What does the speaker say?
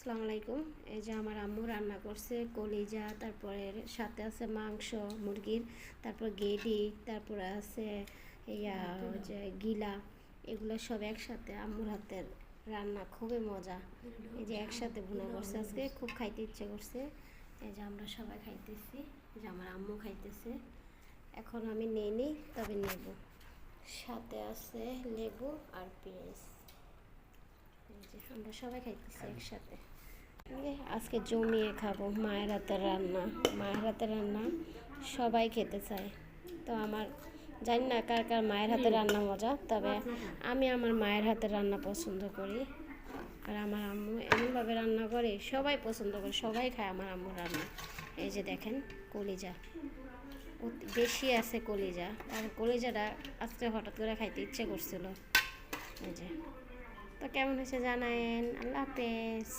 আসসালামু আলাইকুম। এই যে আমার আম্মু রান্না করছে কলিজা, তারপরে সাথে আছে মাংস মুরগির, তারপর গেডি, তারপরে আছে ইয়া যে গিলা। এগুলো সব একসাথে আম্মুর হাতের রান্না, খুবই মজা। এই যে একসাথে ভুনা করছে, আজকে খুব খাইতে ইচ্ছে করছে। এই যে আমরা সবাই খাইতেছি, যে আমার আম্মু খাইতেছে। এখন আমি নেই, তবে নেব। সাথে আছে লেবু আর পেঁয়াজ। এই যে আমরা সবাই খাইতেছি একসাথে। আজকে জমিয়ে খাবো মায়ের হাতের রান্না। মায়ের হাতের রান্না সবাই খেতে চায়। তো আমার জানি না কার কার মায়ের হাতের রান্না মজা, তবে আমি আমার মায়ের হাতের রান্না পছন্দ করি। আর আমার আম্মু এমনভাবে রান্না করে সবাই পছন্দ করে, সবাই খায় আমার আম্মুর রান্না। এই যে দেখেন কলিজা বেশি আছে কলিজা, আর কলিজাটা আজকে হঠাৎ করে খাইতে ইচ্ছে করছিল। এই যে, তো কেমন হয়েছে জানায়েন। আল্লাহ হাফেজ।